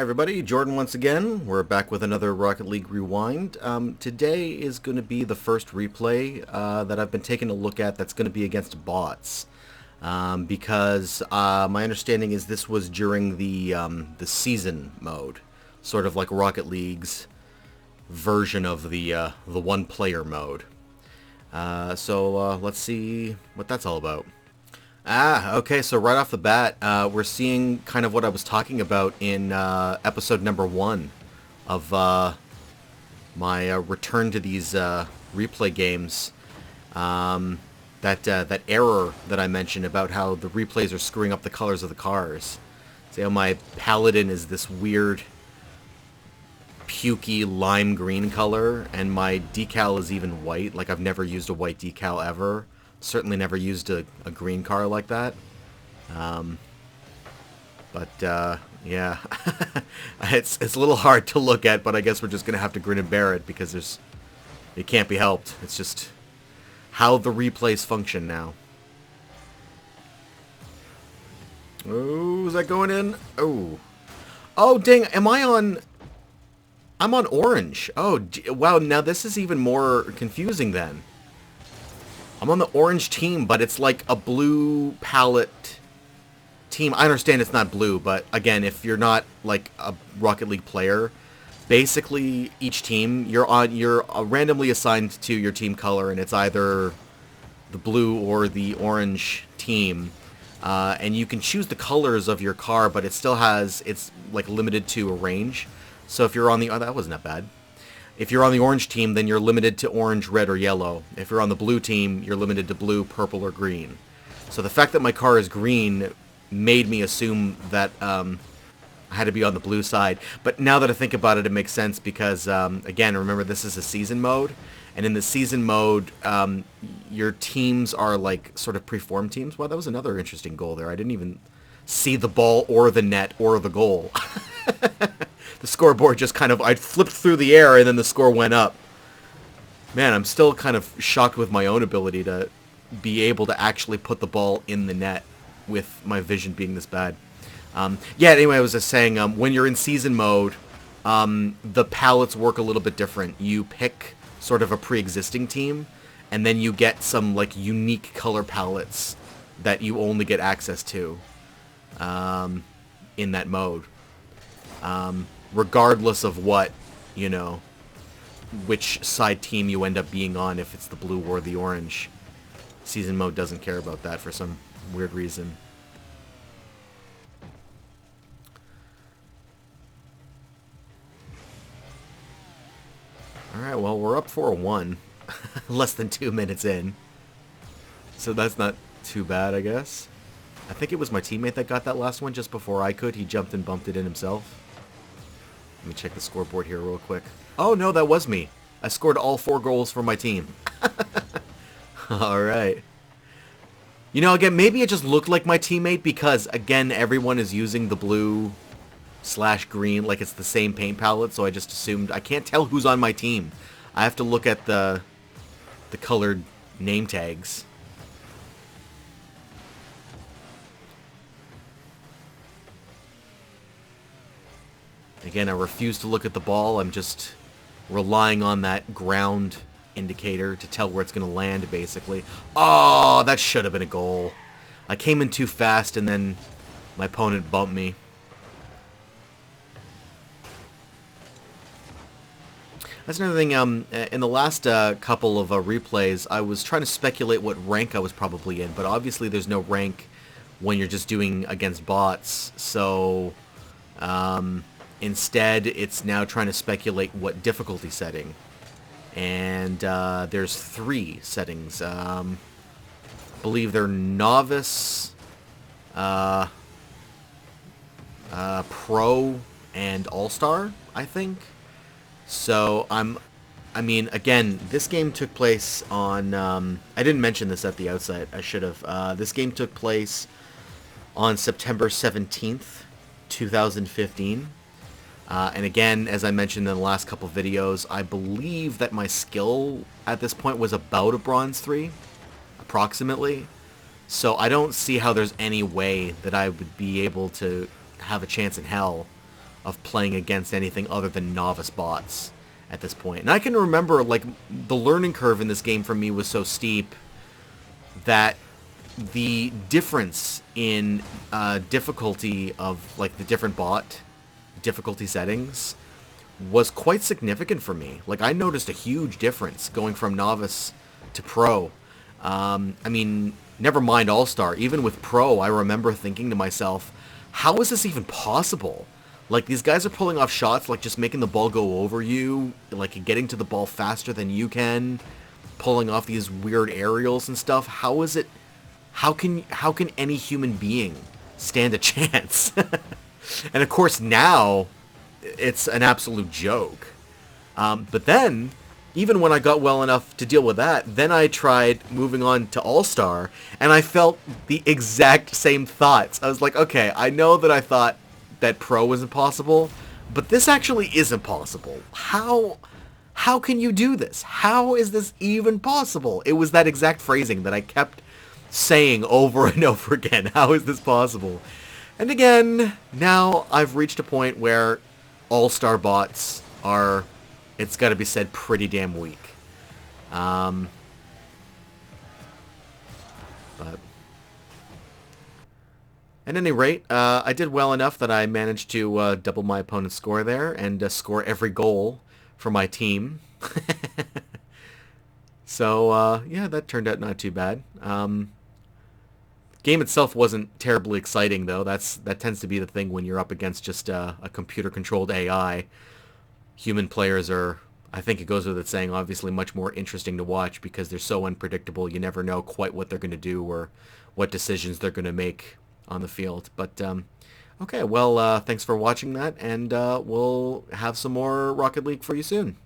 Everybody, Jordan once again. We're back with another Rocket League Rewind. Today is going to be the first replay that I've been taking a look at that's going to be against bots. Because my understanding is this was during the season mode, sort of like Rocket League's version of the one-player mode. So let's see what that's all about. Okay, so right off the bat, we're seeing kind of what I was talking about in episode number 1 of my return to these replay games. That error that I mentioned about how the replays are screwing up the colors of the cars. See how my Paladin is this weird, pukey lime green color, and my decal is even white. Like, I've never used a white decal ever. Certainly never used a green car like that. Yeah. it's a little hard to look at, but I guess we're just going to have to grin and bear it because it can't be helped. It's just how the replays function now. Oh, is that going in? Oh. Oh, dang, I'm on orange. Oh, wow, now this is even more confusing then. I'm on the orange team, but it's like a blue palette team. I understand it's not blue, but again, if you're not like a Rocket League player, basically each team you're randomly assigned to your team color, and it's either the blue or the orange team, and you can choose the colors of your car, but it's like limited to a range. So if you're on that wasn't that bad. If you're on the orange team, then you're limited to orange, red, or yellow. If you're on the blue team, you're limited to blue, purple, or green. So the fact that my car is green made me assume that I had to be on the blue side. But now that I think about it, it makes sense because, again, remember this is a season mode. And in the season mode, your teams are like sort of preformed teams. Wow, that was another interesting goal there. I didn't even see the ball or the net or the goal. The scoreboard just I flipped through the air and then the score went up. Man, I'm still kind of shocked with my own ability to be able to actually put the ball in the net with my vision being this bad. Yeah, anyway, I was just saying, when you're in season mode, the palettes work a little bit different. You pick sort of a pre-existing team, and then you get some like unique color palettes that you only get access to in that mode. Regardless of which side team you end up being on, if it's the blue or the orange. Season mode doesn't care about that for some weird reason. Alright, well, we're up 4-1. Less than 2 minutes in. So that's not too bad, I guess. I think it was my teammate that got that last one just before I could. He jumped and bumped it in himself. Let me check the scoreboard here real quick. Oh, no, that was me. I scored all 4 goals for my team. Alright. Again, maybe it just looked like my teammate because, again, everyone is using the blue/green, like it's the same paint palette, so I just assumed. I can't tell who's on my team. I have to look at the colored name tags. Again, I refuse to look at the ball. I'm just relying on that ground indicator to tell where it's going to land, basically. Oh, that should have been a goal. I came in too fast, and then my opponent bumped me. That's another thing. In the last couple of replays, I was trying to speculate what rank I was probably in, but obviously there's no rank when you're just doing against bots. So instead, it's now trying to speculate what difficulty setting. And there's 3 settings. I believe they're Novice, Pro, and All-Star, I think. So again, this game took place on, I didn't mention this at the outset, I should have. This game took place on September 17th, 2015. And again, as I mentioned in the last couple videos, I believe that my skill at this point was about a Bronze 3, approximately. So I don't see how there's any way that I would be able to have a chance in hell of playing against anything other than novice bots at this point. And I can remember, like, the learning curve in this game for me was so steep that the difference in difficulty of, like, the different bot difficulty settings was quite significant for me. Like, I noticed a huge difference going from novice to pro. I mean, never mind All-Star. Even with pro, I remember thinking to myself, how is this even possible? Like, these guys are pulling off shots, like just making the ball go over you, like getting to the ball faster than you can, pulling off these weird aerials and stuff. How is it... How can any human being stand a chance? And of course now, it's an absolute joke. But then, even when I got well enough to deal with that, then I tried moving on to All-Star, and I felt the exact same thoughts. I was like, okay, I know that I thought that Pro was impossible, but this actually is impossible. How can you do this? How is this even possible? It was that exact phrasing that I kept saying over and over again. How is this possible? And again, now I've reached a point where All-Star bots are, it's got to be said, pretty damn weak. But at any rate, I did well enough that I managed to double my opponent's score there and score every goal for my team. So, yeah, that turned out not too bad. Game itself wasn't terribly exciting, though. That tends to be the thing when you're up against just a computer-controlled AI. Human players are, I think it goes without saying, obviously much more interesting to watch because they're so unpredictable. You never know quite what they're going to do or what decisions they're going to make on the field. But, okay, well, thanks for watching that, and we'll have some more Rocket League for you soon.